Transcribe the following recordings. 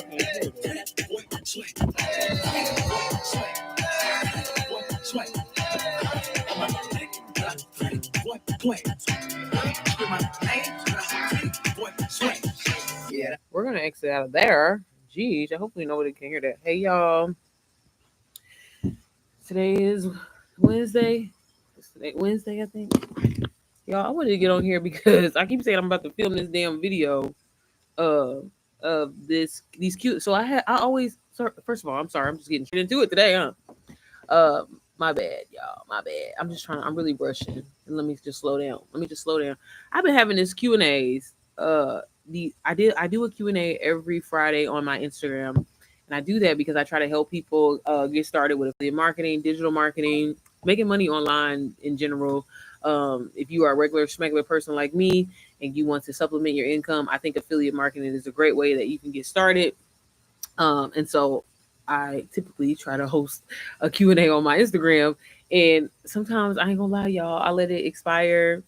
can't hear it. We're gonna exit out of there. Geez, I hopefully nobody can hear that. Hey y'all, today is Wednesday. It's today Wednesday, I think. Y'all, I wanted to get on here because I keep saying I'm about to film this damn video uh of these cute. So I always first of all, I'm sorry, I'm just getting straight into it today, huh? My bad, y'all. My bad. I'm really rushing. And let me just slow down. I've been having this Q&As. I do a Q&A every Friday on my Instagram. And I do that because I try to help people get started with affiliate marketing, digital marketing, making money online in general. If you are a regular schmegular person like me and you want to supplement your income, I think affiliate marketing is a great way that you can get started. And so I typically try to host a Q&A on my Instagram. And sometimes I ain't gonna lie, y'all, I let it expire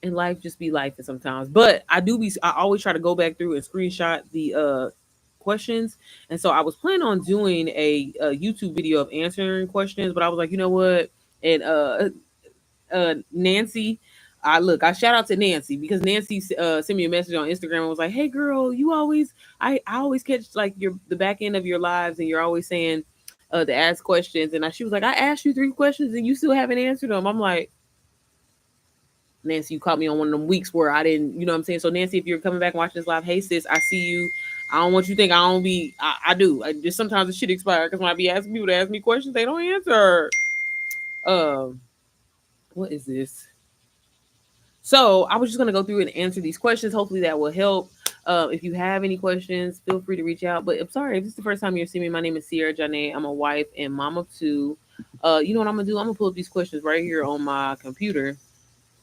and life just be life sometimes. But I always try to go back through and screenshot the questions. And so I was planning on doing a YouTube video of answering questions, but I was like, you know what? And Nancy, I shout out to Nancy because Nancy sent me a message on Instagram and was like, "Hey girl, I always catch like the back end of your lives and you're always saying to ask questions." And she was like, "I asked you 3 questions and you still haven't answered them." I'm like, Nancy, you caught me on one of them weeks where I didn't, you know what I'm saying? So Nancy, if you're coming back and watching this live, hey sis, I see you. I don't want you to think I don't be. I do. I just sometimes the shit expire because when I be asking people to ask me questions, they don't answer. What is this? So I was just going to go through and answer these questions. Hopefully that will help. If you have any questions, feel free to reach out. But I'm sorry, if this is the first time you're seeing me, my name is Sierra Janae. I'm a wife and mom of 2. You know what I'm going to do? I'm going to pull up these questions right here on my computer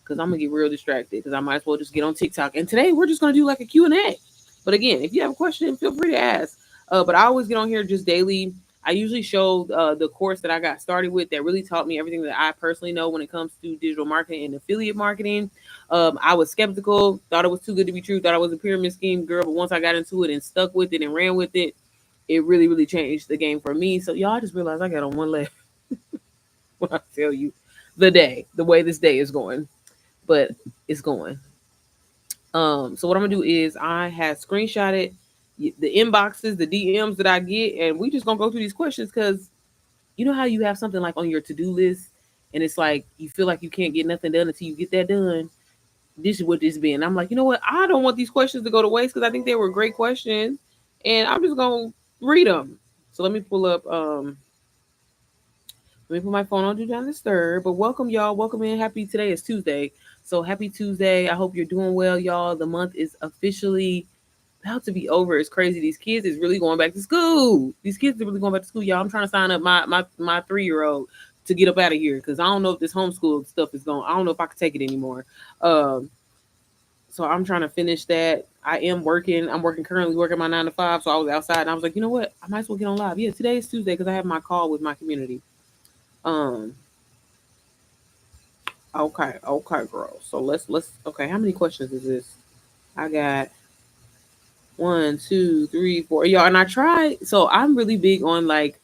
because I'm going to get real distracted because I might as well just get on TikTok. And today we're just going to do like a Q&A. But again, if you have a question, feel free to ask. But I always get on here just daily. I usually show the course that I got started with that really taught me everything that I personally know when it comes to digital marketing and affiliate marketing. I was skeptical, thought it was too good to be true, thought I was a pyramid scheme girl. But once I got into it and stuck with it and ran with it, it really, really changed the game for me. So y'all just realize I got on one leg when I tell you the way this day is going. But it's going. So what I'm gonna do is I have screenshotted the inboxes, the DMs that I get, and we just gonna go through these questions because you know how you have something like on your to-do list and it's like you feel like you can't get nothing done until you get that done. This is what this been. I'm like, you know what? I don't want these questions to go to waste because I think they were great questions, and I'm just gonna read them. So let me pull up. Let me put my phone on Do Not Disturb. But welcome, y'all. Welcome in. Today is Tuesday. So happy Tuesday. I hope you're doing well, y'all. The month is officially about to be over. It's crazy. These kids is really going back to school. Y'all. I'm trying to sign up my 3-year-old to get up out of here because I don't know if this homeschool stuff is going. I don't know if I can take it anymore. So I'm trying to finish that. I am working. Currently working my 9 to 5. So I was outside and I was like, you know what? I might as well get on live. Yeah, today is Tuesday because I have my call with my community. Okay, girl. So let's okay, how many questions is this? I got 1, 2, 3, 4. Y'all, and I try, so I'm really big on like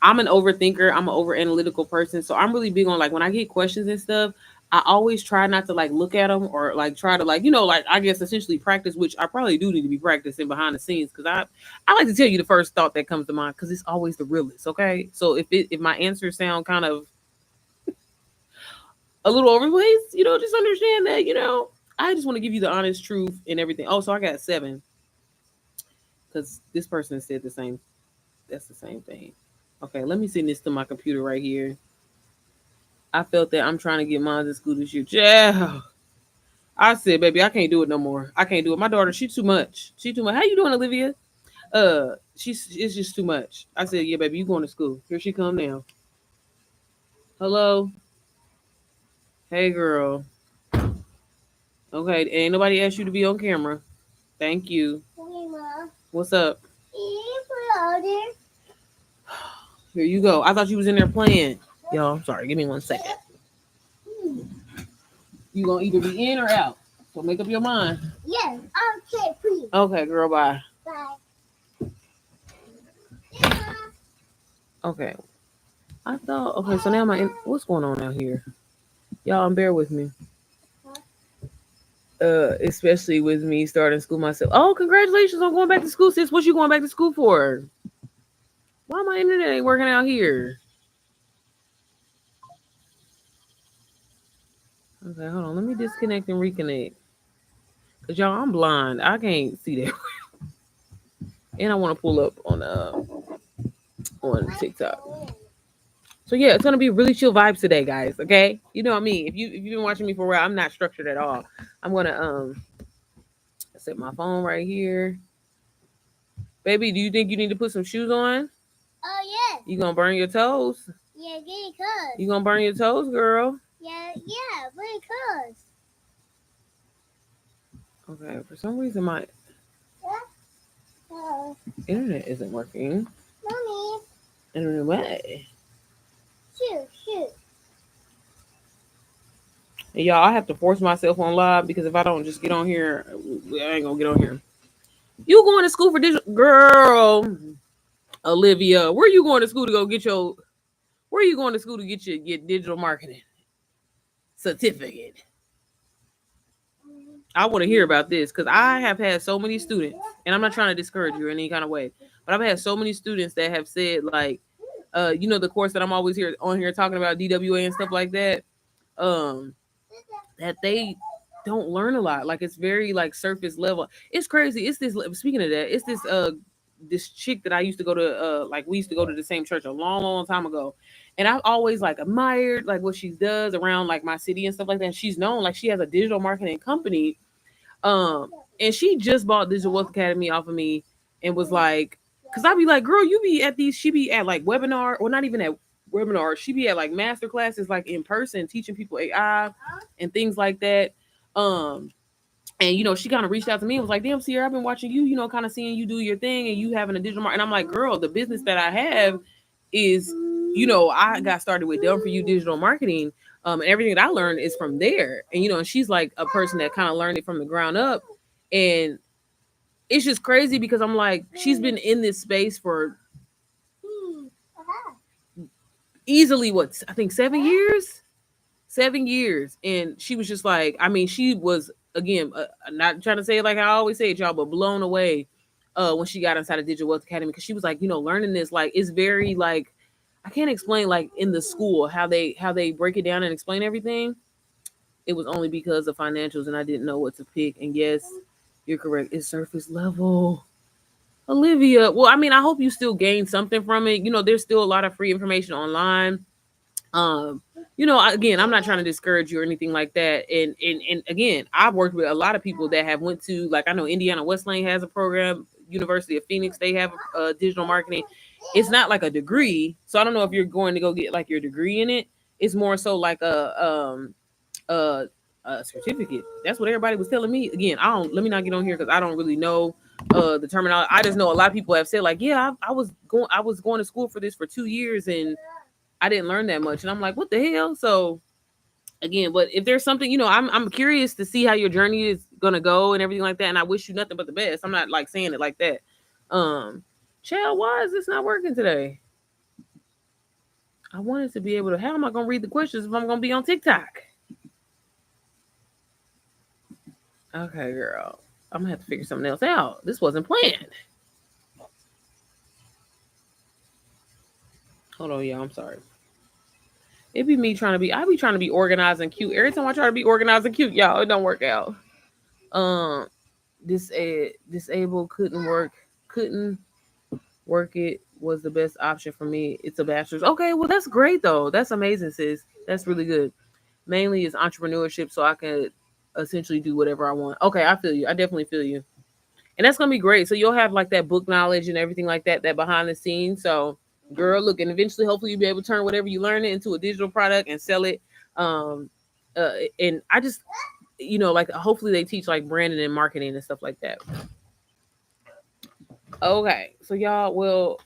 I'm an overthinker, I'm an over analytical person. So I'm really big on like when I get questions and stuff, I always try not to like look at them or like try to like, like I guess essentially practice, which I probably do need to be practicing behind the scenes because I like to tell you the first thought that comes to mind because it's always the realest. Okay. So if my answers sound kind of a little overplaced, just understand that, I just want to give you the honest truth and everything. Oh, so I got 7 because this person said the same. That's the same thing. Okay, let me send this to my computer right here. I felt that I'm trying to get mine in school this year. Yeah. I said, baby, I can't do it no more. I can't do it. My daughter, she's too much. She too much. How you doing, Olivia? It's just too much. I said, yeah, baby, you going to school. Here she come now. Hello. Hey, girl. Okay, ain't nobody asked you to be on camera. Thank you. What's up? Here you go. I thought you was in there playing. Yo, I'm sorry. Give me 1 second. You gonna either be in or out. So make up your mind. Yes. Okay, please. Okay, girl. Bye. Okay. I thought, okay, so now what's going on out here? Y'all, bear with me. Especially with me starting school myself. Oh, congratulations on going back to school, sis. What you going back to school for? Why my internet ain't working out here? Okay, hold on. Let me disconnect and reconnect. Cause y'all, I'm blind. I can't see that. And I want to pull up on TikTok. So yeah, it's gonna be really chill vibes today, guys. Okay, you know what I mean. If you've been watching me for a while, I'm not structured at all. I'm gonna set my phone right here, baby. Do you think you need to put some shoes on? Oh yes. You gonna burn your toes? Yeah, because. You gonna burn your toes, girl? Yeah, because. Okay, for some reason my internet isn't working. Mommy. In a way. Shoot. And y'all, I have to force myself on live because if I don't just get on here, I ain't gonna get on here. You going to school for digital, girl? Olivia, where you going to school to go get your? Where you going to school to get your digital marketing certificate? I want to hear about this because I have had so many students, and I'm not trying to discourage you in any kind of way, but I've had so many students that have said like, the course that I'm always here on here talking about DWA and stuff like that, um, that they don't learn a lot. Like it's very like surface level. It's crazy. It's this. Speaking of that, it's this chick that I used to go to like we used to go to the same church a long time ago, and I've always like admired like what she does around like my city and stuff like that. And she's known like she has a digital marketing company, um, and she just bought Digital Wealth Academy off of me and was like, because I'd be like, girl, you be at these, she be at like webinar, or not even at webinars, she be at like master classes, like in person, teaching people AI and things like that. Um, and she kind of reached out to me and was like, damn, Sierra, I've been watching you, kind of seeing you do your thing and you having a digital market. And I'm like, girl, the business that I have is, I got started with Done For You digital marketing. And everything that I learned is from there. And and she's like a person that kind of learned it from the ground up. And it's just crazy because I'm like, she's been in this space for easily what I think 7 years. 7 years. And she was just like, I mean, she was again, not trying to say it like I always say it, y'all, but blown away when she got inside of Digital Wealth Academy, because she was like, learning this, like it's very like, I can't explain like in the school how they break it down and explain everything. It was only because of financials and I didn't know what to pick. And yes, you're correct, it's surface level. Olivia, well, I mean, I hope you still gain something from it. There's still a lot of free information online. um again, I'm not trying to discourage you or anything like that. And again, I've worked with a lot of people that have went to, like, I know Indiana Wesleyan has a program, University of Phoenix, they have digital marketing. It's not like a degree, so I don't know if you're going to go get like your degree in it. It's more so like a, a certificate. That's what everybody was telling me. Again, I don't, let me not get on here because I don't really know the terminology. I just know a lot of people have said like, yeah, I was going to school for this for 2 years and I didn't learn that much. And I'm like, what the hell? So again, but if there's something, I'm curious to see how your journey is gonna go and everything like that. And I wish you nothing but the best. I'm not like saying it like that. Um, Chad, why is this not working today? I wanted to be able to. How am I gonna read the questions if I'm gonna be on TikTok? Okay, girl, I'm gonna have to figure something else out. This wasn't planned. Hold on, y'all. I'm sorry. It be me trying to be. I be trying to be organized and cute. Every time I try to be organized and cute, y'all, it don't work out. Um, disabled couldn't work it was the best option for me. It's a bachelor's. Okay, well that's great though. That's amazing, sis. That's really good. Mainly is entrepreneurship, so I can essentially do whatever I want. Okay, I feel you. I definitely feel you. And that's gonna be great. So you'll have like that book knowledge and everything like that, that behind the scenes. So girl, look, and eventually hopefully you'll be able to turn whatever you learn it into a digital product and sell it. Um and I just like hopefully they teach like branding and marketing and stuff like that. Okay, so y'all, well,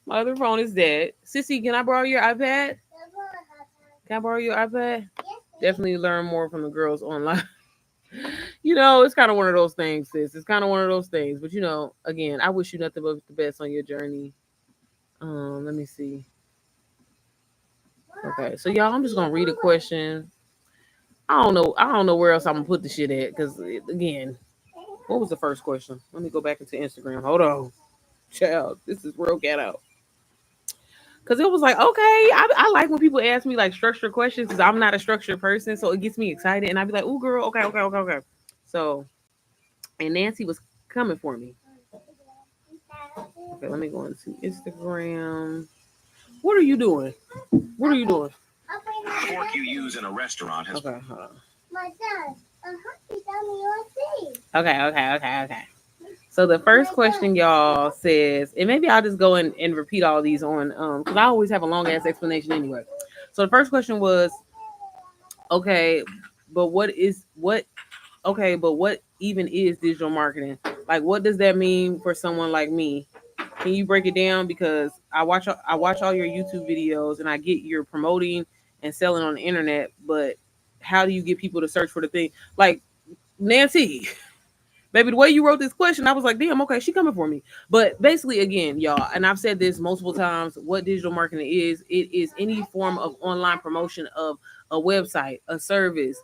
my other phone is dead. Sissy, can I borrow your iPad? Can I borrow your iPad? Definitely learn more from the girls online. It's kind of one of those things, sis. It's kind of one of those things. But again, I wish you nothing but the best on your journey. Let me see. Okay, so y'all, I'm just gonna read a question. I don't know where else I'm gonna put the shit at because again, what was the first question? Let me go back into Instagram. Hold on, child. This is real get out. Cause it was like, okay, I like when people ask me like structured questions because I'm not a structured person, so it gets me excited, and I'd be like, "Oh, girl, okay, okay, okay, okay." So, and Nancy was coming for me. Okay, let me go into Instagram. What are you doing? What are you doing? Fork you use in a restaurant has. Okay, hold on. My son, he tell me your thing. Okay, okay, okay, okay. So the first question, y'all, says, and maybe I'll just go and repeat all these on because I always have a long ass explanation anyway. So the first question was, okay, but what okay, but what even is digital marketing? Like what does that mean for someone like me? Can you break it down? Because I watch all your YouTube videos and I get you're promoting and selling on the internet, but how do you get people to search for the thing? Like Nancy, baby, the way you wrote this question, I was like, damn, okay, she coming for me. But basically, again, y'all, and I've said this multiple times, what digital marketing is, it is any form of online promotion of a website, a service,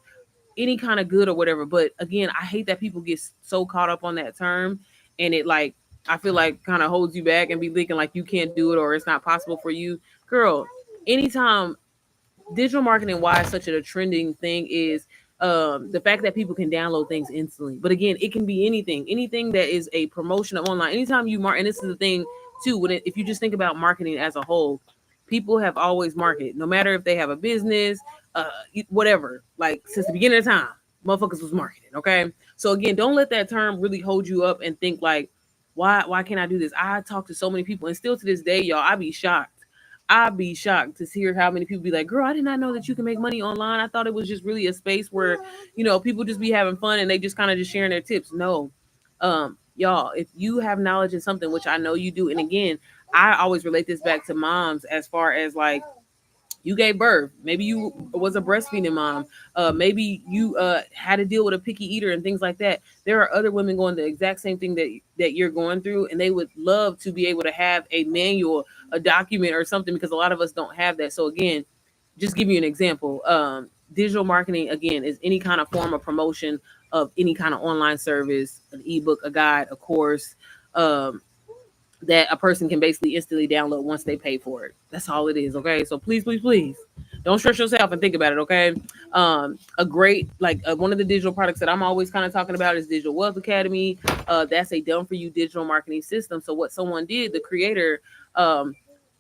any kind of good or whatever. But again, I hate that people get so caught up on that term and it like I feel like kind of holds you back and be thinking like you can't do it or it's not possible for you. Girl, anytime digital marketing why it's such a trending thing is the fact that people can download things instantly. But again, it can be anything that is a promotion of online. Anytime you mark, and this is the thing too, if you just think about marketing as a whole, people have always marketed, no matter if they have a business, whatever. Like since the beginning of time, motherfuckers was marketing. Okay, so again, don't let that term really hold you up and think like, why can't I do this? I talk to so many people, and still to this day, y'all, I be shocked. I'd be shocked to hear how many people be like, girl, I did not know that you can make money online. I thought it was just really a space where, people just be having fun and they just kind of just sharing their tips. No. Y'all, if you have knowledge in something, which I know you do, and again, I always relate this back to moms as far as like you gave birth, maybe you was a breastfeeding mom, maybe you had to deal with a picky eater and things like that. There are other women going the exact same thing that you're going through, and they would love to be able to have a manual, a document or something, because a lot of us don't have that. So again, just give you an example, digital marketing again is any kind of form of promotion of any kind of online service, an ebook, a guide, a course, um, that a person can basically instantly download once they pay for it. That's all it is. Okay. So please, please, please don't stress yourself and think about it. Okay. A great, like one of the digital products that I'm always kind of talking about is Digital Wealth Academy. That's a done for you digital marketing system. So what someone did, the creator,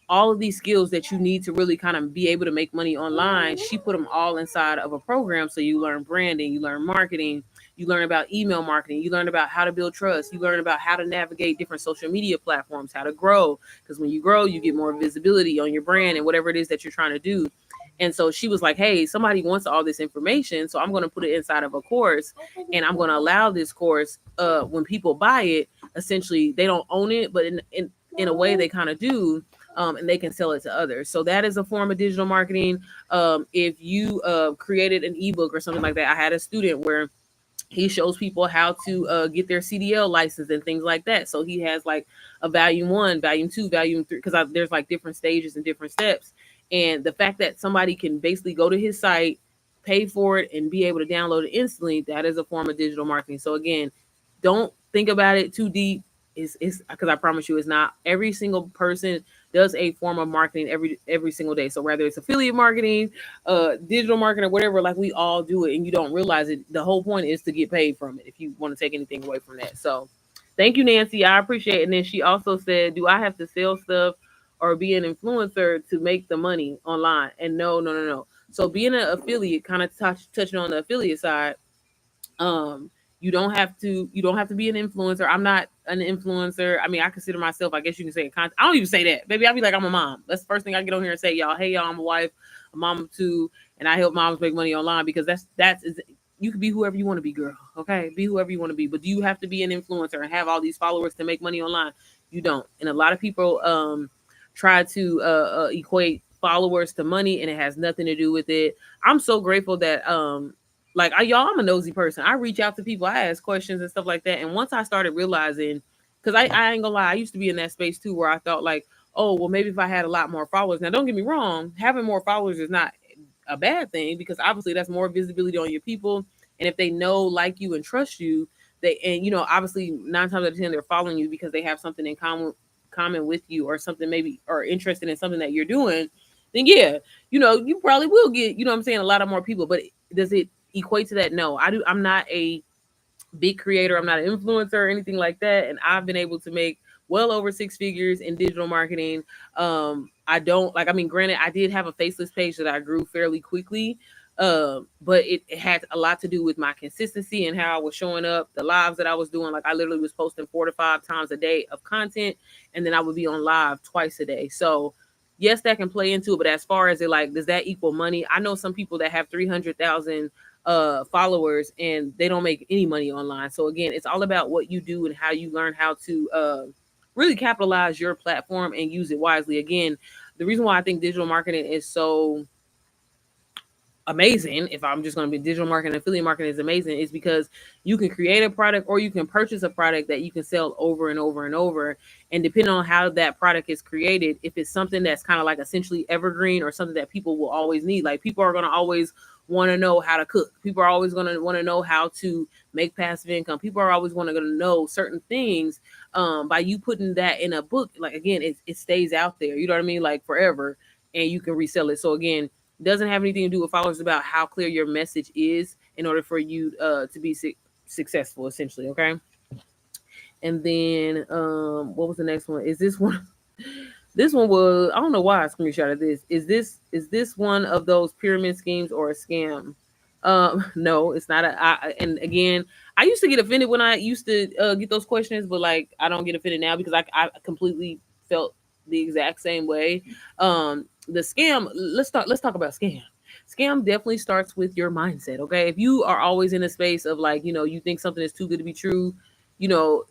all of these skills that you need to really kind of be able to make money online, she put them all inside of a program. So you learn branding, you learn marketing, you learn about email marketing, you learn about how to build trust, you learn about how to navigate different social media platforms, how to grow. Because when you grow, you get more visibility on your brand and whatever it is that you're trying to do. And so she was like, hey, somebody wants all this information. So I'm going to put it inside of a course, and I'm going to allow this course, when people buy it, essentially they don't own it, but in a way they kind of do, and they can sell it to others. So that is a form of digital marketing. If you created an ebook or something like that, I had a student where he shows people how to get their CDL license and things like that. So he has like a volume one, volume two, volume three, because there's like different stages and different steps. And the fact that somebody can basically go to his site, pay for it, and be able to download it instantly, that is a form of digital marketing. So again, don't think about it too deep. It's because I promise you, it's not. Every single person does a form of marketing every single day. So whether it's affiliate marketing, digital marketing, or whatever, like we all do it, and you don't realize it. The whole point is to get paid from it. If you want to take anything away from that, so thank you, Nancy. I appreciate it. And then she also said, "Do I have to sell stuff or be an influencer to make the money online?" And no, no, no, no. So being an affiliate, kind of touching on the affiliate side, um you don't have to be an influencer. I'm not an influencer. I mean, I consider myself, I guess you can say, a content. I don't even say that, baby. I'll be like, I'm a mom. That's the first thing I get on here and say, y'all. Hey, y'all, I'm a wife, a mom of two, and I help moms make money online, because you can be whoever you want to be, girl. Okay, be whoever you want to be. But do you have to be an influencer and have all these followers to make money online? You don't. And a lot of people try to equate followers to money, and it has nothing to do with it. I'm so grateful that y'all, I'm a nosy person. I reach out to people, I ask questions and stuff like that. And once I started realizing, because I ain't gonna lie, I used to be in that space too, where I felt like, oh, well, maybe if I had a lot more followers. Now, don't get me wrong, having more followers is not a bad thing, because obviously that's more visibility on your people. And if they know, like you, and trust you, they, and obviously 9 times out of 10 they're following you because they have something in common with you, or something, maybe, or interested in something that you're doing, then yeah, you probably will get, I'm saying, a lot of more people. But does it equate to that? No, I'm not a big creator. I'm not an influencer or anything like that. And I've been able to make well over 6 figures in digital marketing. I don't like, I mean, granted, I did have a faceless page that I grew fairly quickly. But it had a lot to do with my consistency and how I was showing up, the lives that I was doing. Like, I literally was posting 4 to 5 times a day of content, and then I would be on live twice a day. So yes, that can play into it. But as far as it, like, does that equal money? I know some people that have 300,000 followers and they don't make any money online. So again, it's all about what you do and how you learn how to really capitalize your platform and use it wisely. Again, the reason why I think digital marketing is so amazing, if I'm just going to be digital marketing, affiliate marketing is amazing, is because you can create a product, or you can purchase a product that you can sell over and over and over. And depending on how that product is created, if it's something that's kind of like essentially evergreen, or something that people will always need, like people are going to always want to know how to cook, people are always going to want to know how to make passive income, people are always going to know certain things. By you putting that in a book, like, again, it stays out there, you know what I mean, like, forever, and you can resell it. So again, doesn't have anything to do with followers, about how clear your message is in order for you to be successful, essentially. Okay. And then what was the next one? Is this one? This one was, I don't know why I screenshotted this. Is this one of those pyramid schemes or a scam? No, it's not. And again, I used to get offended when I used to get those questions, but like, I don't get offended now, because I completely felt the exact same way. The scam. Let's talk about scam. Scam definitely starts with your mindset. Okay, if you are always in a space of, like, you think something is too good to be true, you know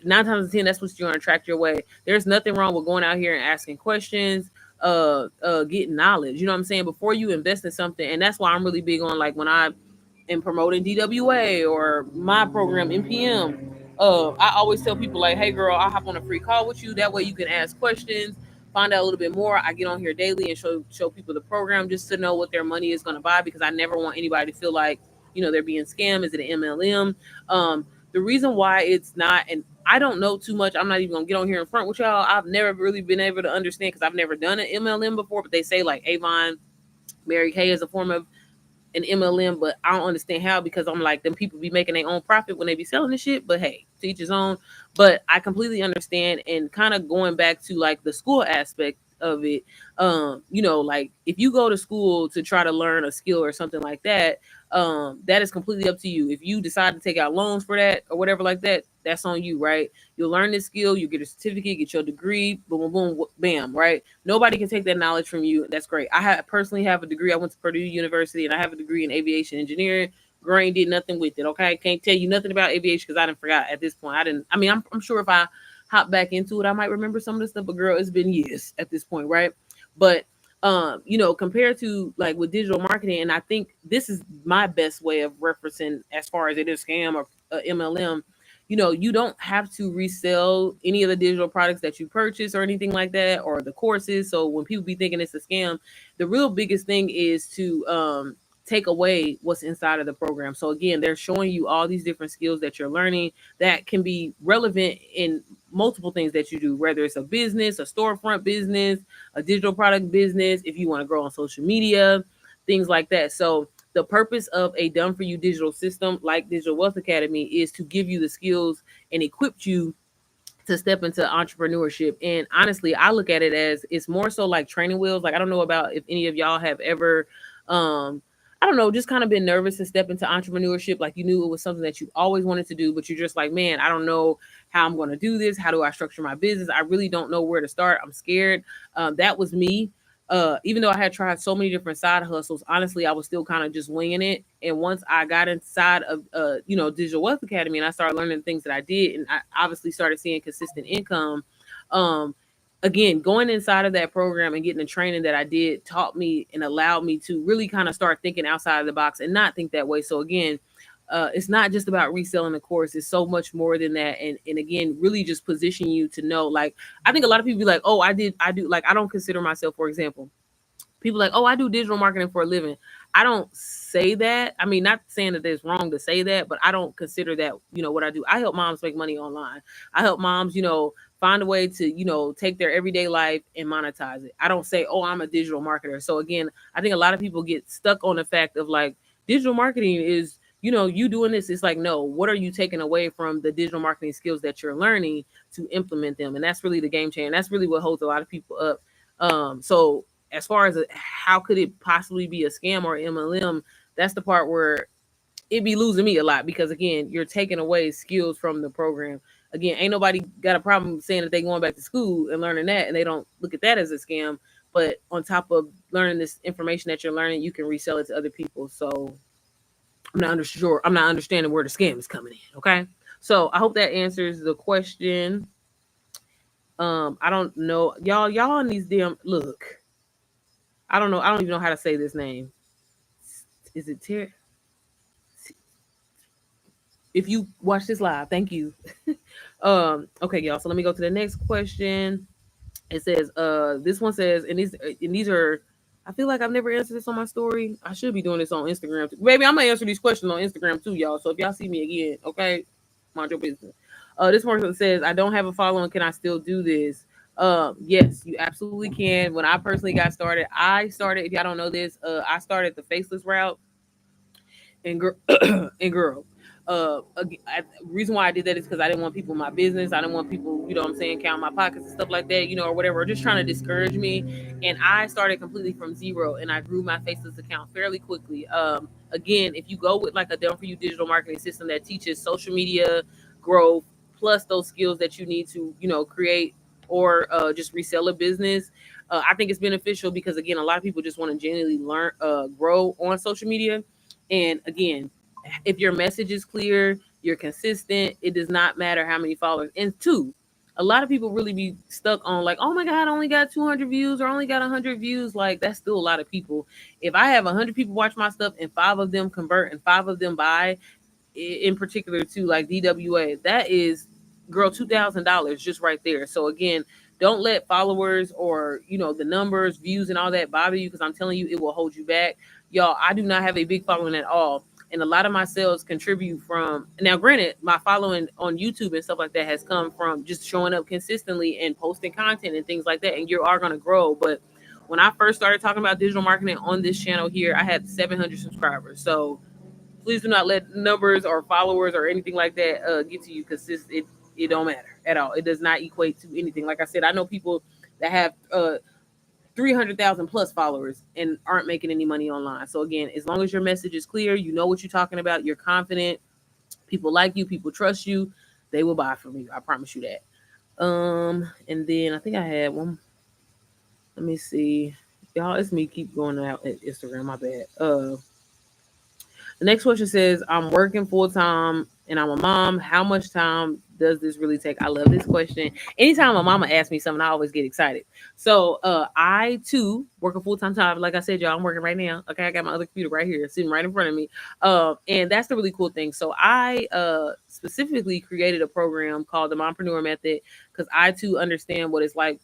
9 times out of 10, that's what's going to attract your way. There's nothing wrong with going out here and asking questions, getting knowledge. You know what I'm saying? Before you invest in something, and that's why I'm really big on, like, when I am promoting DWA or my program NPM. I always tell people, like, hey girl, I'll hop on a free call with you. That way you can ask questions, find out a little bit more. I get on here daily and show people the program, just to know what their money is going to buy, because I never want anybody to feel like, they're being scammed. Is it an MLM? The reason why it's not, and I don't know too much. I'm not even gonna get on here in front with y'all. I've never really been able to understand, because I've never done an MLM before. But they say, like, Avon, Mary Kay is a form of an MLM, but I don't understand how, because I'm like, them people be making their own profit when they be selling this shit. But hey, to each his own. But I completely understand, and kind of going back to, like, the school aspect of it. Like, if you go to school to try to learn a skill or something like that, that is completely up to you. If you decide to take out loans for that or whatever like that, that's on you, right? You'll learn this skill, you get a certificate, get your degree, boom, boom, boom, bam, right? Nobody can take that knowledge from you. That's great. Personally have a degree. I went to Purdue University, and I have a degree in aviation engineering. Girl ain't did nothing with it. Okay, can't tell you nothing about aviation, because I didn't forgot at this point. I didn't. I mean, I'm sure if I hop back into it, I might remember some of the stuff. But girl, it's been years at this point, right? But compared to, like, with digital marketing, and I think this is my best way of referencing as far as it is scam or MLM. You don't have to resell any of the digital products that you purchase or anything like that, or the courses. So when people be thinking it's a scam, the real biggest thing is to take away what's inside of the program. So again, they're showing you all these different skills that you're learning that can be relevant in multiple things that you do, whether it's a business, a storefront business, a digital product business, if you want to grow on social media, things like that. So the purpose of a done for you digital system like Digital Wealth Academy is to give you the skills and equip you to step into entrepreneurship. And honestly, I look at it as, it's more so like training wheels. Like, I don't know about if any of y'all have ever I don't know, just kind of been nervous to step into entrepreneurship. Like, you knew it was something that you always wanted to do, but you're just like, man, I don't know how I'm going to do this. How do I structure my business? I really don't know where to start. I'm scared. That was me. Even though I had tried so many different side hustles, honestly, I was still kind of just winging it. And once I got inside of, Digital Wealth Academy, and I started learning the things that I did, and I obviously started seeing consistent income, um, again, going inside of that program and getting the training that I did taught me and allowed me to really kind of start thinking outside of the box and not think that way. So again, it's not just about reselling the course. It's so much more than that. And again, really just position you to know, like, I think a lot of people be like, oh, I do, like, I don't consider myself, for example, people like, oh, I do digital marketing for a living. I don't say that. I mean, not saying that it's wrong to say that, but I don't consider that, what I do. I help moms make money online. I help moms, find a way to, take their everyday life and monetize it. I don't say, oh, I'm a digital marketer. So again, I think a lot of people get stuck on the fact of like, digital marketing is, you doing this. It's like, no, what are you taking away from the digital marketing skills that you're learning to implement them? And that's really the game changer. That's really what holds a lot of people up. So as far as how could it possibly be a scam or MLM, that's the part where it be losing me a lot, because again, you're taking away skills from the program. Again, ain't nobody got a problem saying that they going back to school and learning that, and they don't look at that as a scam. But on top of learning this information that you're learning, you can resell it to other people. So I'm not sure. I'm not understanding where the scam is coming in. Okay. So I hope that answers the question. I don't know. Y'all on these damn look. I don't know. I don't even know how to say this name. Is it Terry? If you watch this live, thank you. Okay, y'all. So let me go to the next question. It says, this one says, and these are, I feel like I've never answered this on my story. I should be doing this on Instagram too. Maybe I'm gonna answer these questions on Instagram too, y'all. So if y'all see me again, okay, mind your business. This person says, I don't have a following. Can I still do this? Yes, you absolutely can. When I personally got started, if y'all don't know this, I started the faceless route. And girl, reason why I did that is because I didn't want people in my business. I didn't want people, what I'm saying, count my pockets and stuff like that, or whatever, or just trying to discourage me. And I started completely from zero, and I grew my faceless account fairly quickly. Again, if you go with like a done for you digital marketing system that teaches social media growth plus those skills that you need to, create or just resell a business, I think it's beneficial, because again, a lot of people just want to genuinely learn, grow on social media. And again, if your message is clear, you're consistent, it does not matter how many followers. And two, a lot of people really be stuck on like, oh my God, I only got 200 views or only got 100 views. Like, that's still a lot of people. If I have 100 people watch my stuff and 5 of them convert and 5 of them buy, in particular to like DWA, that is, girl, $2,000 just right there. So again, don't let followers or, the numbers, views, and all that bother you, because I'm telling you, it will hold you back. Y'all, I do not have a big following at all. And a lot of my sales contribute from, now granted, my following on YouTube and stuff like that has come from just showing up consistently and posting content and things like that. And you are going to grow. But when I first started talking about digital marketing on this channel here, I had 700 subscribers. So please do not let numbers or followers or anything like that get to you, because it don't matter at all. It does not equate to anything. Like I said, I know people that have 300,000 plus followers and aren't making any money online. So again, as long as your message is clear, you know what you're talking about, you're confident, people like you, people trust you, they will buy from you. I promise you that. And then I think I had one. Let me see. Y'all, it's me keep going out at Instagram. My bad. The next question says, I'm working full time and I'm a mom. How much time does this really take? I love this question. Anytime my mama asks me something, I always get excited. So I too work a full-time job. Like I said, y'all, I'm working right now. Okay, I got my other computer right here sitting right in front of me. And that's the really cool thing. So I specifically created a program called the Mompreneur Method, because I too understand what it's like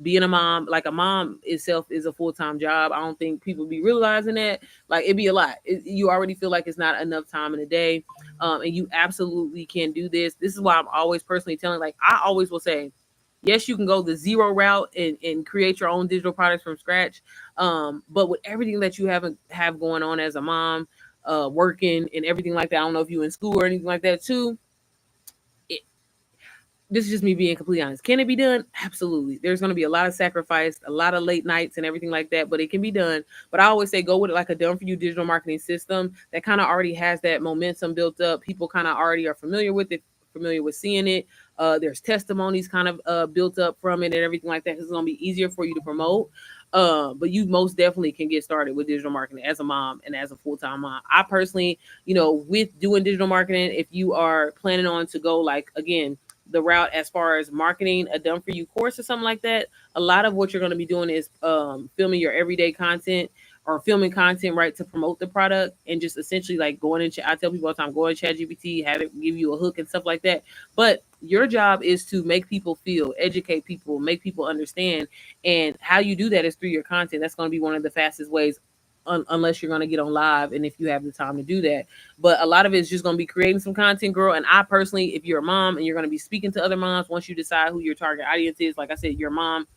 being a mom. Like, a mom itself is a full-time job. I don't think people be realizing that. Like, it'd be a lot. You already feel like it's not enough time in a day. And you absolutely can do this. This is why I'm always personally telling, like, I always will say, yes, you can go the zero route and create your own digital products from scratch. But with everything that you have going on as a mom, working and everything like that, I don't know if you're in school or anything like that too. This is just me being completely honest. Can it be done? Absolutely. There's going to be a lot of sacrifice, a lot of late nights and everything like that, but it can be done. But I always say, go with like a done for you digital marketing system that kind of already has that momentum built up. People kind of already are familiar with it, familiar with seeing it. There's testimonies kind of built up from it and everything like that. It's going to be easier for you to promote. But you most definitely can get started with digital marketing as a mom and as a full-time mom. I personally, with doing digital marketing, if you are planning on to go, like, again, the route as far as marketing a done for you course or something like that, a lot of what you're going to be doing is filming your everyday content, or filming content, right, to promote the product, and just essentially like going into, I tell people all the time, go in ChatGPT, have it give you a hook and stuff like that. But your job is to make people feel, educate people, make people understand. And how you do that is through your content. That's going to be one of the fastest ways, unless you're going to get on live and if you have the time to do that. But a lot of it is just going to be creating some content, girl. And I personally, if you're a mom and you're going to be speaking to other moms, once you decide who your target audience is, like I said, your mom,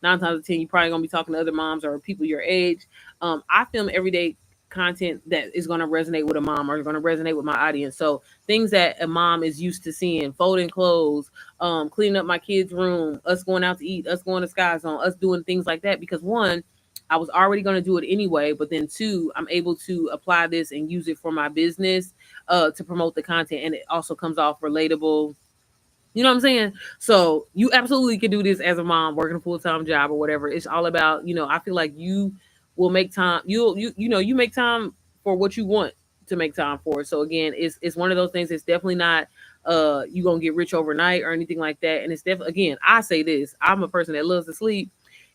9 times out of 10, you're probably going to be talking to other moms or people your age. I film everyday content that is going to resonate with a mom or going to resonate with my audience. So things that a mom is used to seeing: folding clothes, cleaning up my kids' room, us going out to eat, us going to Sky Zone, us doing things like that. Because one, I was already going to do it anyway, but then two, I'm able to apply this and use it for my business to promote the content, and it also comes off relatable. You know what I'm saying? So you absolutely can do this as a mom working a full-time job or whatever. It's all about, I feel like you will make time. You make time for what you want to make time for. So again, it's one of those things. It's definitely not you gonna get rich overnight or anything like that. And it's definitely, again, I say this, I'm a person that loves to sleep,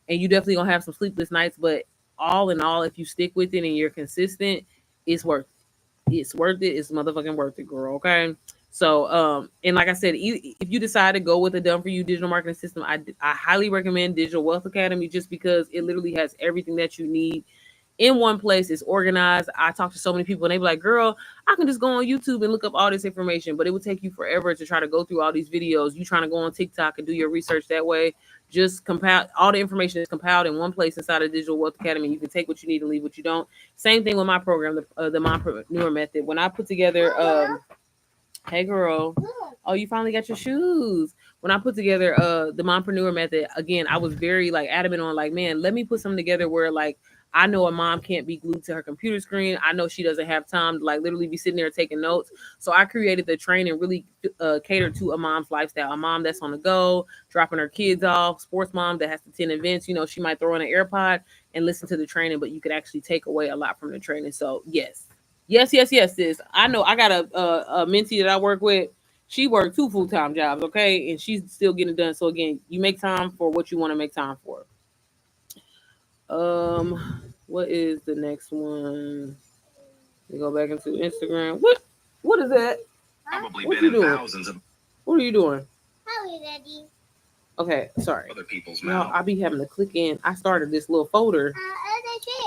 and you definitely gonna have some sleepless nights, but all in all, if you stick with it and you're consistent, it's worth it's worth it. It's motherfucking worth it, girl. Okay. So, and like I said, if you decide to go with a done for you digital marketing system, I highly recommend Digital Wealth Academy, just because it literally has everything that you need in one place. It's organized. I talk to so many people and they be like, girl, I can just go on YouTube and look up all this information, but it would take you forever to try to go through all these videos. You trying to go on TikTok and do your research that way. Just compile all the information is compiled in one place inside of Digital Wealth Academy. You can take what you need and leave what you don't. Same thing with my program, the Mompreneur Method. When I put together, hey girl, oh, you finally got your shoes. When I put together the Mompreneur Method, again, I was very like adamant on like, man, let me put something together where like I know a mom can't be glued to her computer screen. I know she doesn't have time to like literally be sitting there taking notes. So I created the training really catered to a mom's lifestyle. A mom that's on the go, dropping her kids off, sports mom that has to attend events. She might throw in an AirPod and listen to the training, but you could actually take away a lot from the training. So yes, sis. I know I got a mentee that I work with. She worked 2 full-time jobs, okay? And she's still getting it done. So again, you make time for what you want to make time for. What is the next one? We go back into Instagram. What is that? Probably what been in doing? Thousands of. What are you doing? Hi, Daddy. Okay, sorry. Other people's mouth. I be having to click in. I started this little folder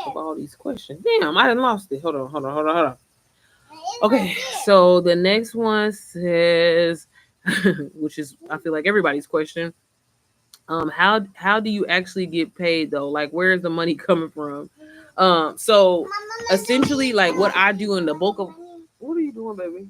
of all these questions. Damn, I done lost it. Hold on. Okay, so the next one says, which is I feel like everybody's question. How do you actually get paid though? Like, where is the money coming from? So essentially, like what I do in the bulk of, what are you doing, baby?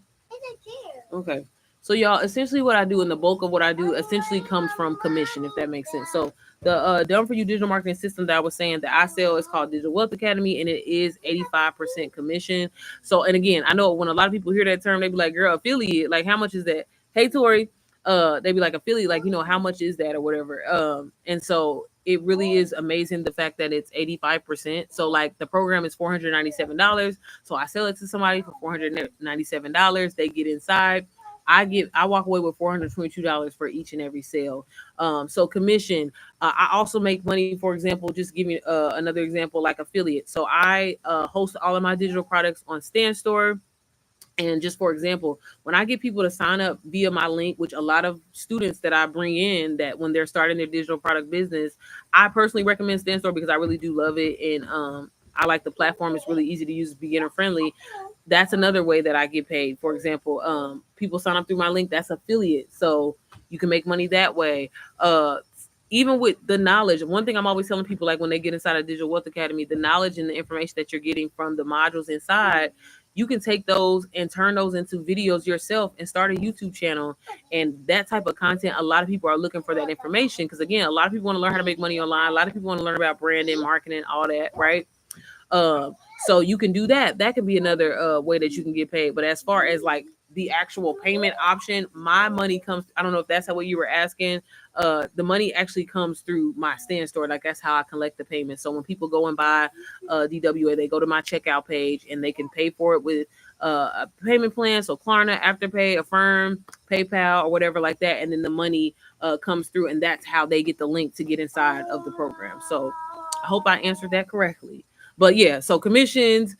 Okay. So y'all, essentially what I do in the bulk of what I do essentially comes from commission, if that makes sense. So the done for you digital marketing system that I was saying that I sell is called Digital Wealth Academy, and it is 85% commission. So, and again, I know when a lot of people hear that term, they be like, girl, affiliate, like how much is that? Hey, Tori, they be like, affiliate, like, how much is that or whatever. And so it really is amazing the fact that it's 85%. So like the program is $497. So I sell it to somebody for $497. They get inside. I walk away with $422 for each and every sale. So commission. I also make money. For example, just give me another example, like affiliate. So I host all of my digital products on Stan Store. And just for example, when I get people to sign up via my link, which a lot of students that I bring in that when they're starting their digital product business, I personally recommend Stan Store because I really do love it. And I like the platform. It's really easy to use, beginner friendly. That's another way that I get paid. For example, people sign up through my link. That's affiliate. So you can make money that way. Even with the knowledge, one thing I'm always telling people, like when they get inside of Digital Wealth Academy, the knowledge and the information that you're getting from the modules inside, you can take those and turn those into videos yourself and start a YouTube channel. And that type of content, a lot of people are looking for that information. Because again, a lot of people want to learn how to make money online. A lot of people want to learn about branding, marketing, all that, right? So you can do that. That could be another way that you can get paid. But as far as like the actual payment option, my money comes, I don't know if that's what you were asking. The money actually comes through my Stan Store. Like that's how I collect the payment. So when people go and buy DWA, they go to my checkout page and they can pay for it with a payment plan. So Klarna, Afterpay, Affirm, PayPal, or whatever like that. And then the money comes through, and that's how they get the link to get inside of the program. So I hope I answered that correctly. But yeah, so commissions,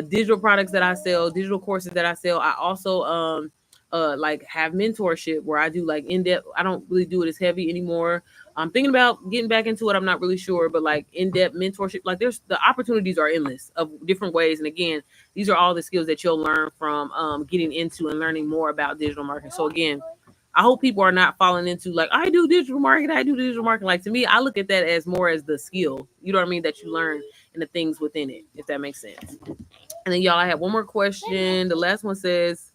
digital products that I sell, digital courses that I sell. I also like have mentorship where I do like in-depth. I don't really do it as heavy anymore. I'm thinking about getting back into it. I'm not really sure, but like in-depth mentorship, like there's the opportunities are endless of different ways. And again, these are all the skills that you'll learn from getting into and learning more about digital marketing. So again, I hope people are not falling into like I do digital marketing, I do digital marketing. Like to me, I look at that as more as the skill. You know what I mean? That you learn and the things within it, if that makes sense. And then y'all, I have one more question. The last one says,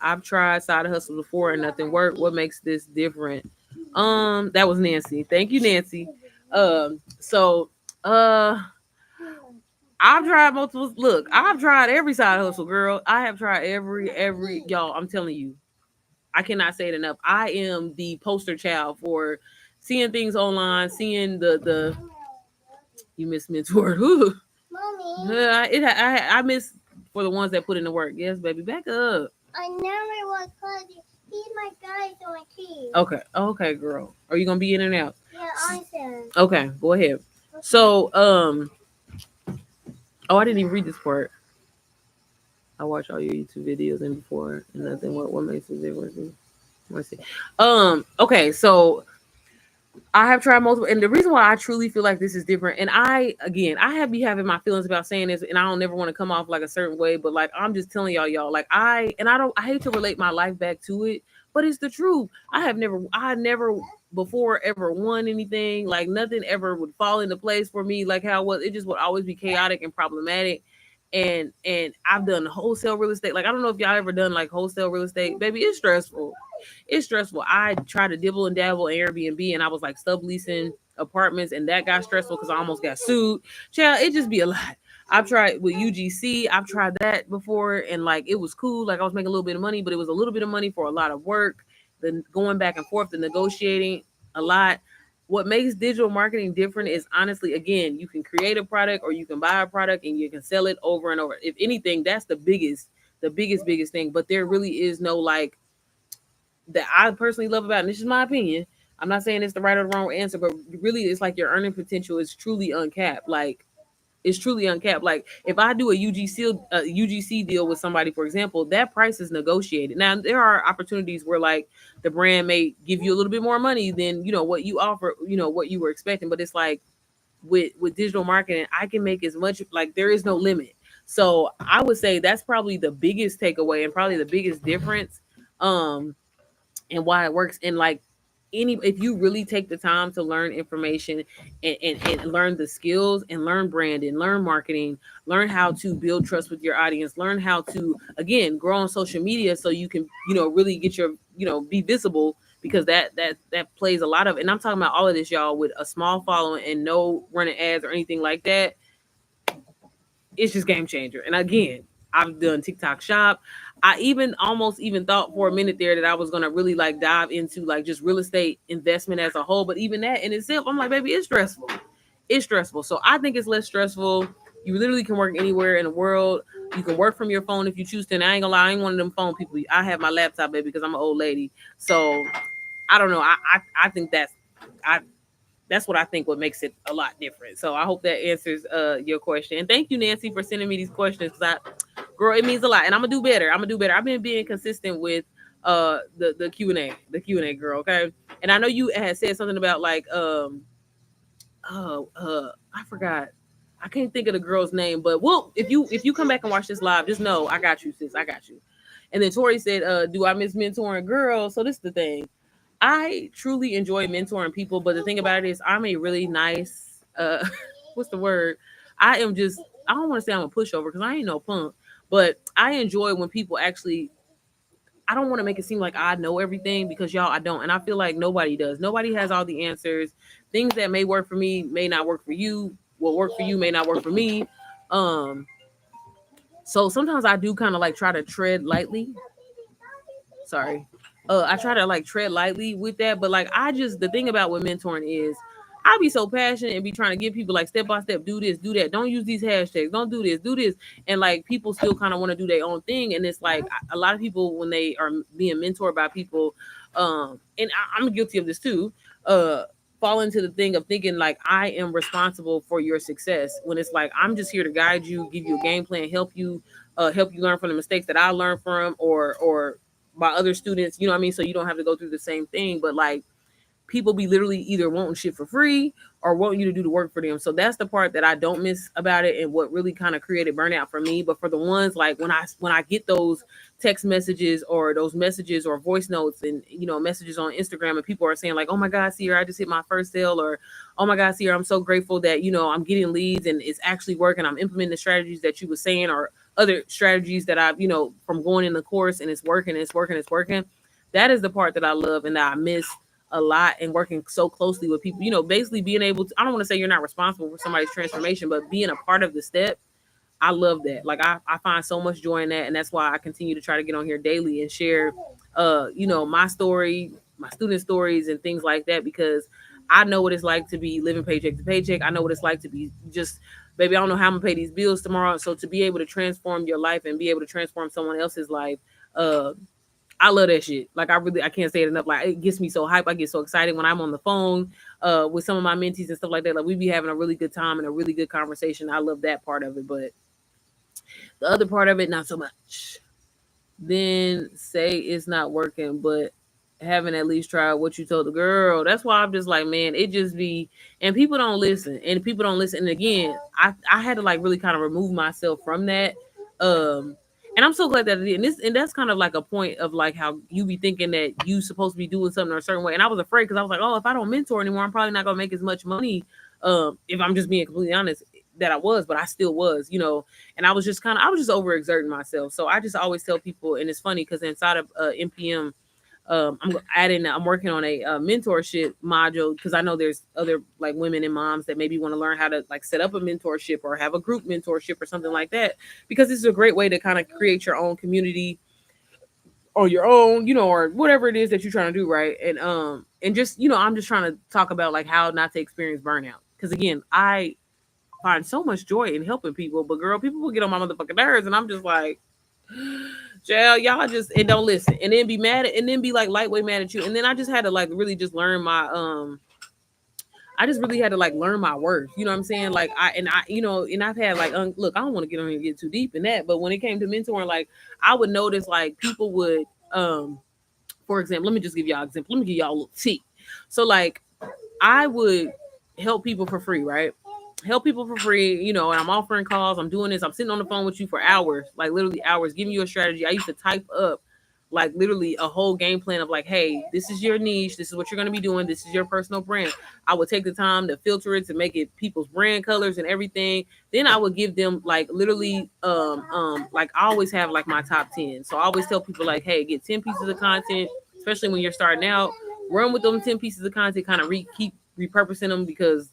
I've tried side hustles before and nothing worked. What makes this different? That was Nancy. Thank you, Nancy. So I've tried multiple. Look, I've tried every side hustle, girl. I have tried every y'all. I'm telling you, I cannot say it enough. I am the poster child for seeing things online, seeing the you miss mentor. Mommy, I miss for the ones that put in the work. Yes, baby, back up. I never was crazy. He's my guy, so my key. Okay, girl. Are you gonna be in and out? Yeah, I said. Okay, go ahead. So, oh, I didn't even read this part. I watch all your YouTube videos and before and nothing. What makes it different? Let's see. Okay, so I have tried multiple, and the reason why I truly feel like this is different, and I have be having my feelings about saying this, and I don't never want to come off like a certain way, but like I'm just telling y'all, like I hate to relate my life back to it, but it's the truth. I never before ever won anything, like nothing ever would fall into place for me, like how it was. It just would always be chaotic and problematic. And I've done wholesale real estate. Like I don't know if y'all ever done like wholesale real estate, baby. It's stressful. It's stressful. I tried to dibble and dabble in Airbnb, and I was like subleasing apartments, and that got stressful because I almost got sued. Child, it just be a lot. I've tried with UGC. I've tried that before, and like it was cool. Like I was making a little bit of money, but it was a little bit of money for a lot of work. Then going back and forth, the negotiating a lot. What makes digital marketing different is honestly, again, you can create a product or you can buy a product and you can sell it over and over. If anything, that's biggest thing. But there really is no like that I personally love about it. And this is my opinion. I'm not saying it's the right or the wrong answer, but really it's like your earning potential is truly uncapped. Like it's truly uncapped. Like if I do a UGC deal with somebody, for example, that price is negotiated. Now there are opportunities where like the brand may give you a little bit more money than what you offer, what you were expecting. But it's like with digital marketing, I can make as much. Like there is no limit. So I would say that's probably the biggest takeaway and probably the biggest difference. And why it works. And like if you really take the time to learn information and learn the skills and learn branding, learn marketing, learn how to build trust with your audience, learn how to again grow on social media so you can really get your be visible, because that plays a lot of. And I'm talking about all of this, y'all, with a small following and no running ads or anything like that. It's just game changer. And again, I've done TikTok shop. I almost thought for a minute there that I was gonna really like dive into like just real estate investment as a whole. But even that in itself, I'm like, baby, it's stressful. It's stressful. So I think it's less stressful. You literally can work anywhere in the world. You can work from your phone if you choose to. And I ain't gonna lie, I ain't one of them phone people. I have my laptop, baby, because I'm an old lady. So I don't know. I think that's what I think what makes it a lot different. So I hope that answers your question. And thank you, Nancy, for sending me these questions. Girl, it means a lot. And I'm gonna do better. I've been being consistent with the Q&A, girl. Okay. And I know you had said something about like I forgot. I can't think of the girl's name, but well, if you come back and watch this live, just know I got you, sis. I got you. And then Tori said, do I miss mentoring? Girl, so this is the thing. I truly enjoy mentoring people, but the thing about it is I'm a really nice what's the word? I don't want to say I'm a pushover because I ain't no punk, but I enjoy when people actually. I don't want to make it seem like I know everything, because y'all, I don't. And I feel like nobody does. Nobody has all the answers. Things that may work for me may not work for you. What work for you may not work for me. So sometimes I do kind of like try to tread lightly. Sorry. I try to like tread lightly with that, but like the thing about with mentoring is I be so passionate and be trying to give people like step by step, do this, do that. Don't use these hashtags. Don't do this. And like people still kind of want to do their own thing. And it's like a lot of people when they are being mentored by people, and I'm guilty of this too. fall into the thing of thinking like I am responsible for your success, when it's like I'm just here to guide you, give you a game plan, help you learn from the mistakes that I learned from, or by other students, you know what I mean? So you don't have to go through the same thing. But like, people be literally either wanting shit for free or wanting you to do the work for them. So that's the part that I don't miss about it, and what really kind of created burnout for me. But for the ones like when I get those text messages or those messages or voice notes and messages on Instagram, and people are saying like, "Oh my God, Sierra, I just hit my first sale," or "Oh my God, Sierra, I'm so grateful that I'm getting leads and it's actually working. I'm implementing the strategies that you were saying, or other strategies that I've from going in the course, and it's working, it's working, it's working." That is the part that I love and that I miss a lot, and working so closely with people, basically being able to, I don't want to say you're not responsible for somebody's transformation, but being a part of the step. I love that. Like I find so much joy in that. And that's why I continue to try to get on here daily and share, my story, my student stories and things like that, because I know what it's like to be living paycheck to paycheck. I know what it's like to be just, baby, I don't know how I'm gonna pay these bills tomorrow. So to be able to transform your life and be able to transform someone else's life, uh, I love that shit. Like I can't say it enough. Like it gets me so hype. I get so excited when I'm on the phone with some of my mentees and stuff like that. Like we be having a really good time and a really good conversation. I love that part of it, but the other part of it, not so much. Then say it's not working, but haven't at least tried what you told the girl. That's why I'm just like, man, it just be, and people don't listen, and people don't listen. And again, I had to like really kind of remove myself from that. And I'm so glad that I did. And that's kind of like a point of like how you be thinking that you supposed to be doing something a certain way. And I was afraid because I was like, oh, if I don't mentor anymore, I'm probably not gonna make as much money. If I'm just being completely honest, that I was, but I still was. And I was just overexerting myself. So I just always tell people, and it's funny because inside of MPM, I'm working on a mentorship module, because I know there's other like women and moms that maybe want to learn how to like set up a mentorship or have a group mentorship or something like that, because this is a great way to kind of create your own community or your own, or whatever it is that you're trying to do, right? And just, I'm just trying to talk about like how not to experience burnout, because again, I find so much joy in helping people, but girl, people will get on my motherfucking nerves, and I'm just like, y'all just, and don't listen, and then be mad at, and then be like lightweight mad at you. And then I just had to like really just learn my I just really had to like learn my worth. You know what I'm saying? Like and I've had like look, I don't want to get on here and get too deep in that, but when it came to mentoring, like I would notice like people would for example, let me just give y'all an example. Let me give y'all a little tea. So like I would help people for free, right? Help people for free, and I'm offering calls, I'm doing this, I'm sitting on the phone with you for hours, like literally hours, giving you a strategy. I used to type up like literally a whole game plan of like, hey, this is your niche, this is what you're going to be doing, this is your personal brand. I would take the time to filter it, to make it people's brand colors and everything. Then I would give them like literally like I always have like my top 10. So I always tell people like, hey, get 10 pieces of content, especially when you're starting out. Run with them 10 pieces of content, kind of keep repurposing them, because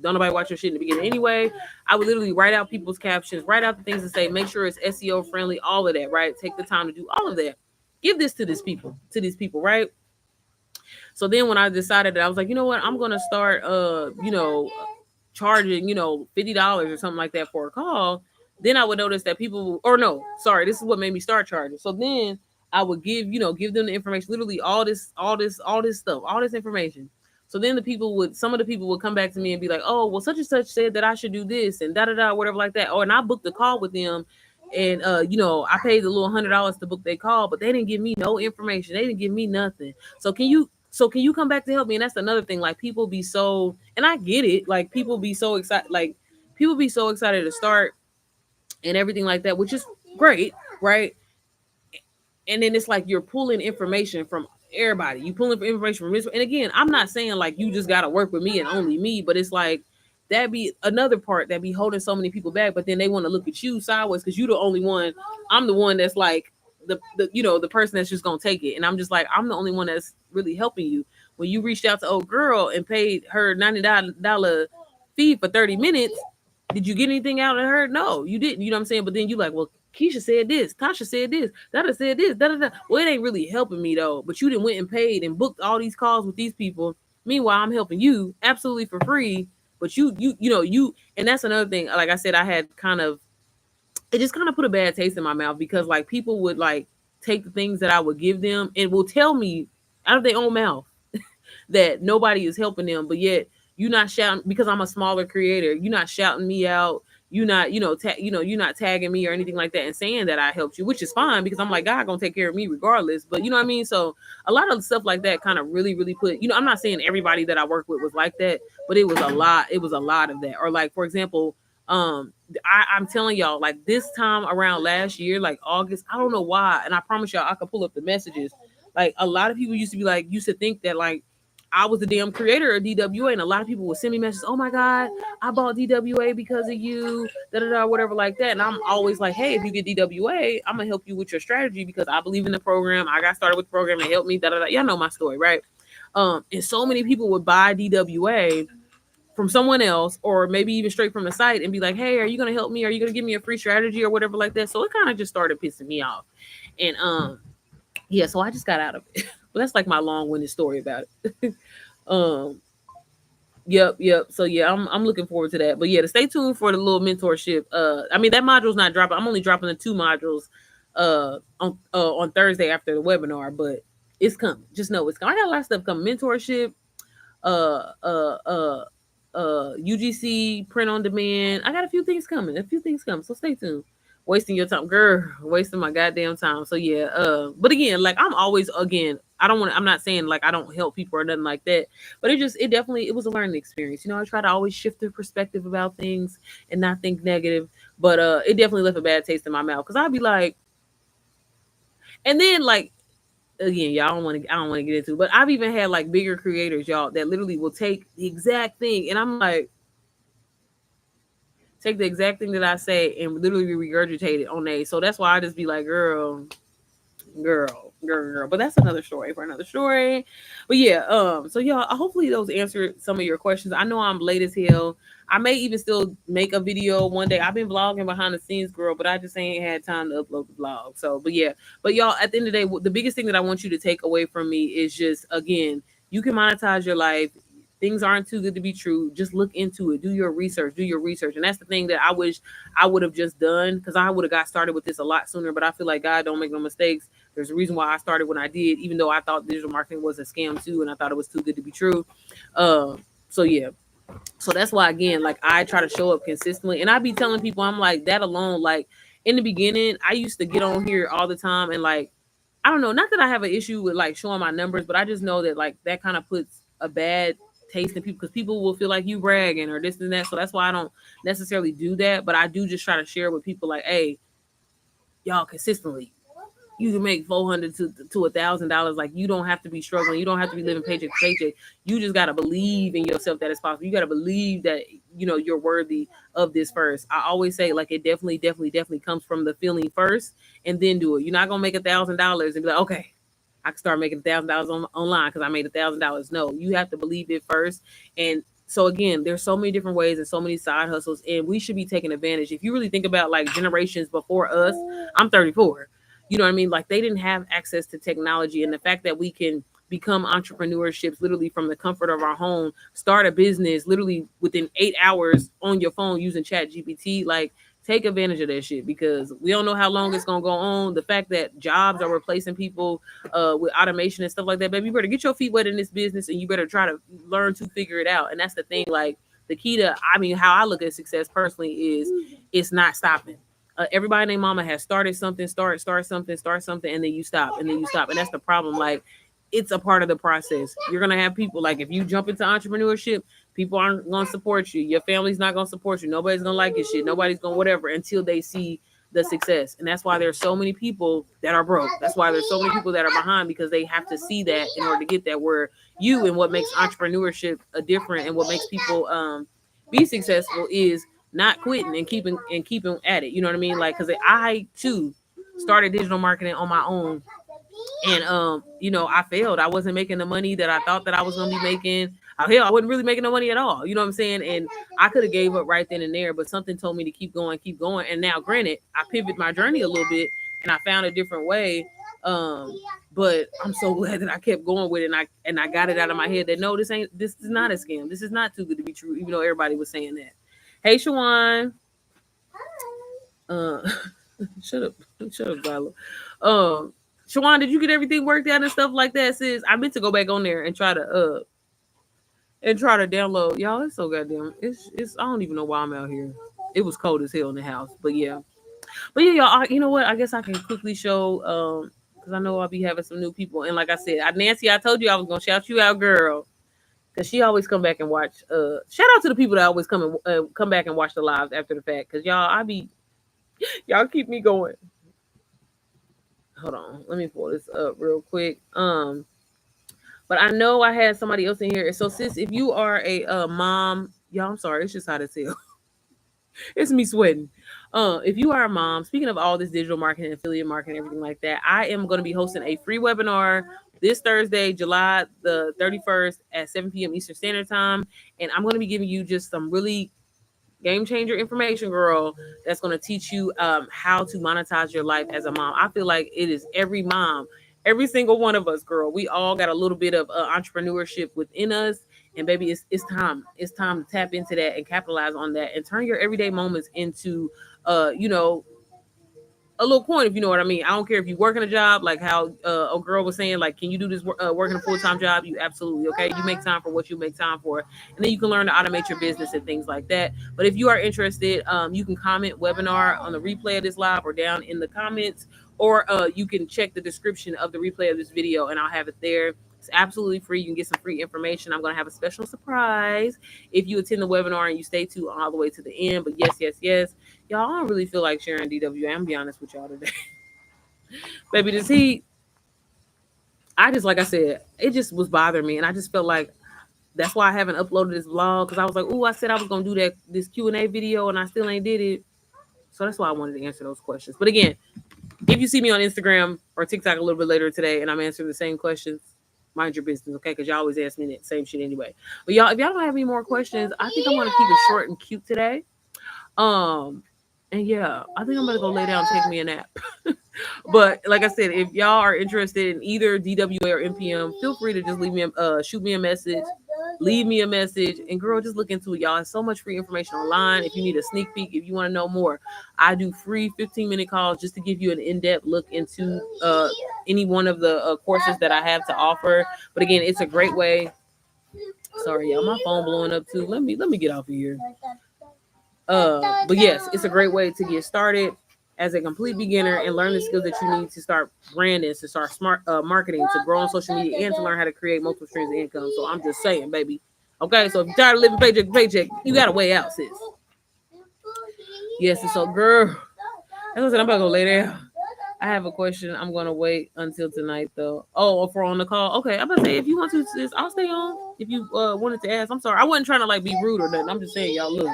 don't nobody watch your shit in the beginning anyway. I would literally write out people's captions, write out the things to say, make sure it's SEO friendly, all of that, right? Take the time to do all of that. Give this to these people, right? So then when I decided that, I was like, you know what, I'm gonna start charging, $50 or something like that for a call. Then I would notice that people, or no, sorry, this is what made me start charging. So then I would give them the information, literally all this stuff, all this information. So then some of the people would come back to me and be like, oh, well, such and such said that I should do this and da da da, whatever like that. Or and I booked a call with them, and I paid the little $100 to book their call, but they didn't give me no information. They didn't give me nothing. So can you come back to help me? And that's another thing. Like people be so, and I get it. Like people be so excited. Like people be so excited to start and everything like that, which is great, right? And then it's like you're pulling information from everybody. You pulling information from this. And again, I'm not saying like you just gotta work with me and only me, but it's like that be another part that be holding so many people back. But then they want to look at you sideways because you're the only one. I'm the one that's like the person that's just gonna take it. And I'm just like, I'm the only one that's really helping you. When you reached out to old girl and paid her $90 fee for 30 minutes, did you get anything out of her? No, you didn't. You know what I'm saying? But then you like, well, Keisha said this, Tasha said this, Dada said this, da da da. Well, it ain't really helping me though. But you didn't went and paid and booked all these calls with these people. Meanwhile, I'm helping you absolutely for free. But you, and that's another thing. Like I said, I had it just kind of put a bad taste in my mouth, because like people would like take the things that I would give them and will tell me out of their own mouth that nobody is helping them, but yet you're not shouting because I'm a smaller creator. You're not shouting me out. You're not, you're not tagging me or anything like that and saying that I helped you, which is fine because I'm like, God gonna take care of me regardless. But you know what I mean? So a lot of stuff like that kind of really, really put, I'm not saying everybody that I work with was like that, but it was a lot. It was a lot of that. Or like, for example, I'm telling y'all, like this time around last year, like August, I don't know why. And I promise y'all, I could pull up the messages. Like a lot of people used to think that like I was the damn creator of DWA, and a lot of people would send me messages. Oh my God, I bought DWA because of you, whatever like that. And I'm always like, hey, if you get DWA, I'm gonna help you with your strategy because I believe in the program. I got started with the program and helped me. Y'all know my story, right? And so many people would buy DWA from someone else or maybe even straight from the site and be like, hey, are you going to help me? Are you going to give me a free strategy or whatever like that? So it kind of just started pissing me off. And yeah, so I just got out of it. But that's like my long-winded story about it. Yep. So yeah, I'm looking forward to that. But yeah, to stay tuned for the little mentorship. I mean that module's not dropping. I'm only dropping the 2 modules on Thursday after the webinar, but it's coming. Just know it's coming. I got a lot of stuff coming. Mentorship, UGC, print on demand. I got a few things coming. So stay tuned. Wasting your time, girl. Wasting my goddamn time. So yeah. But again, like I'm not saying like I don't help people or nothing like that. But it was a learning experience. I try to always shift the perspective about things and not think negative. But it definitely left a bad taste in my mouth because I'd be like, and then like again, y'all I don't want to get into it, but I've even had like bigger creators, y'all, that literally will take the exact thing, and I'm like, take the exact thing that I say and literally regurgitate it on so that's why I just be like, girl. But that's another story for another story. But yeah, so y'all, hopefully those answered some of your questions. I know I'm late as hell. I may even still make a video one day. I've been vlogging behind the scenes, girl, but I just ain't had time to upload the vlog. So, but yeah, but y'all, at the end of the day, the biggest thing that I want you to take away from me is just, again, you can monetize your life. Things aren't too good to be true. Just look into it. Do your research. And that's the thing that I wish I would have just done, because I would have got started with this a lot sooner. But I feel like God don't make no mistakes. There's a reason why I started when I did, even though I thought digital marketing was a scam too, and I thought it was too good to be true. So yeah. So that's why, again, like I try to show up consistently, and I be telling people, I'm like, that alone, like in the beginning, I used to get on here all the time and like, I don't know, not that I have an issue with like showing my numbers, but I just know that like that kind of puts a bad taste in people, because people will feel like you bragging or this and that. So that's why I don't necessarily do that, but I do just try to share with people like, hey, y'all, consistently, you can make $400 to $1,000. Like, you don't have to be struggling. You don't have to be living paycheck to paycheck. You just got to believe in yourself that it's possible. You got to believe that, you're worthy of this first. I always say, like, it definitely comes from the feeling first, and then do it. You're not going to make $1,000 and be like, okay, I can start making $1,000 online because I made $1,000. No, you have to believe it first. And so again, there's so many different ways and so many side hustles, and we should be taking advantage. If you really think about like generations before us, I'm 34. You know what I mean? Like, they didn't have access to technology, and the fact that we can become entrepreneurships literally from the comfort of our home, start a business literally within 8 hours on your phone using ChatGPT, like, take advantage of that shit, because we don't know how long it's gonna go on. The fact that jobs are replacing people with automation and stuff like that, baby, you better get your feet wet in this business, and you better try to learn to figure it out. And that's the thing. Like, the key to, how I look at success personally is it's not stopping. Everybody and their mama has started something, start something, and then you stop, and that's the problem. Like, it's a part of the process. You're gonna have people, like, if you jump into entrepreneurship, people aren't gonna support you. Your family's not gonna support you. Nobody's gonna like your shit. Nobody's gonna whatever until they see the success. And that's why there's so many people that are broke. That's why there's so many people that are behind, because they have to see that in order to get that. Where you, and what makes entrepreneurship a different, and what makes people be successful is not quitting and keeping at it. You know what I mean? Like, because I too started digital marketing on my own, and I failed. I wasn't making the money that I thought that I was gonna be making. Hell, I wasn't really making no money at all. You know what I'm saying? And I could have gave up right then and there, but something told me to keep going. And now, granted, I pivoted my journey a little bit, and I found a different way. But I'm so glad that I kept going with it, and I got it out of my head that no, this is not a scam. This is not too good to be true, even though everybody was saying that. Hey, Shawan. Shut up, Viola. Shawan, did you get everything worked out and stuff like that, sis? I meant to go back on there and try to and try to download. Y'all, it's so goddamn. It's. I don't even know why I'm out here. It was cold as hell in the house, but yeah. But yeah, y'all. You know what? I guess I can quickly show. Because I know I'll be having some new people, and like I said, Nancy, I told you I was gonna shout you out, girl. Cause she always come back and watch. Shout out to the people that always come back and watch the lives after the fact. Cause y'all keep me going. Hold on, let me pull this up real quick. But I know I had somebody else in here. So sis, if you are a mom, y'all, I'm sorry, it's just hot as hell. It's me sweating. If you are a mom, speaking of all this digital marketing, affiliate marketing, everything like that, I am going to be hosting a free webinar this Thursday, July the 31st at 7 p.m. Eastern Standard Time. And I'm going to be giving you just some really game changer information, girl, that's going to teach you how to monetize your life as a mom. I feel like it is every mom, every single one of us, girl. We all got a little bit of entrepreneurship within us. And baby, it's time. It's time to tap into that and capitalize on that and turn your everyday moments into, you know, a little coin, if you know what I mean. I don't care if you work in a job, like how a girl was saying, like, can you do this working a full-time job? You absolutely, okay. You make time for what you make time for, and then you can learn to automate your business and things like that. But if you are interested, you can comment webinar on the replay of this live or down in the comments, or you can check the description of the replay of this video and I'll have it there. It's absolutely free. You can get some free information. I'm going to have a special surprise if you attend the webinar and you stay tuned all the way to the end. But yes, y'all, I don't really feel like sharing DWA. I'm gonna be honest with y'all today. Baby, this heat, I just, like I said, it just was bothering me. And I just felt like that's why I haven't uploaded this vlog. Because I was like, oh, I said I was going to do this Q&A video and I still ain't did it. So that's why I wanted to answer those questions. But again, if you see me on Instagram or TikTok a little bit later today and I'm answering the same questions, mind your business, okay? Because y'all always ask me that same shit anyway. But y'all, if y'all don't have any more questions, I think I'm going to keep it short and cute today. And yeah, I think I'm gonna go lay down and take me a nap. But like I said, if y'all are interested in either DWA or NPM, feel free to just shoot me a message, leave me a message, and girl, just look into it, y'all. There's so much free information online. If you need a sneak peek, if you want to know more, I do free 15-minute calls just to give you an in-depth look into any one of the courses that I have to offer. But again, it's a great way. Sorry, y'all, my phone blowing up too. Let me get off of here. But yes, it's a great way to get started as a complete beginner and learn the skills that you need to start branding, to start smart marketing, to grow on social media, and to learn how to create multiple streams of income. So I'm just saying, baby. Okay, so if you're tired of living paycheck to paycheck, you got a way out, sis. Yes, and so girl, as I said, I'm about to go lay down. I have a question. I'm gonna wait until tonight though. Oh, for on the call. Okay, I'm gonna say if you want to, sis, I'll stay on. If you wanted to ask, I'm sorry. I wasn't trying to like be rude or nothing. I'm just saying, y'all look.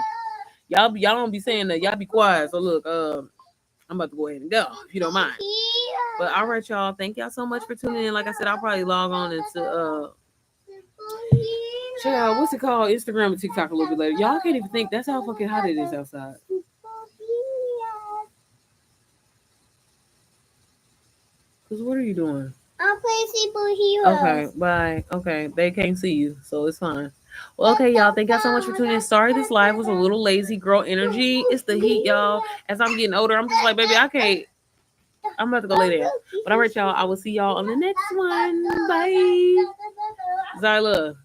Y'all don't be saying that. Y'all be quiet. So look, I'm about to go ahead and go if you don't mind. But all right, y'all. Thank y'all so much for tuning in. Like I said, I'll probably log on into check out what's it called, Instagram and TikTok a little bit later. Y'all can't even think that's how fucking hot it is outside. Cause what are you doing? I'm playing superheroes. Okay, bye. Okay, they can't see you, so it's fine. Well, okay, y'all. Thank y'all so much for tuning in. Sorry, this live was a little lazy, girl energy. It's the heat, y'all. As I'm getting older, I'm just like, baby, I can't. I'm about to go lay down. But all right, y'all. I will see y'all on the next one. Bye. Zyla.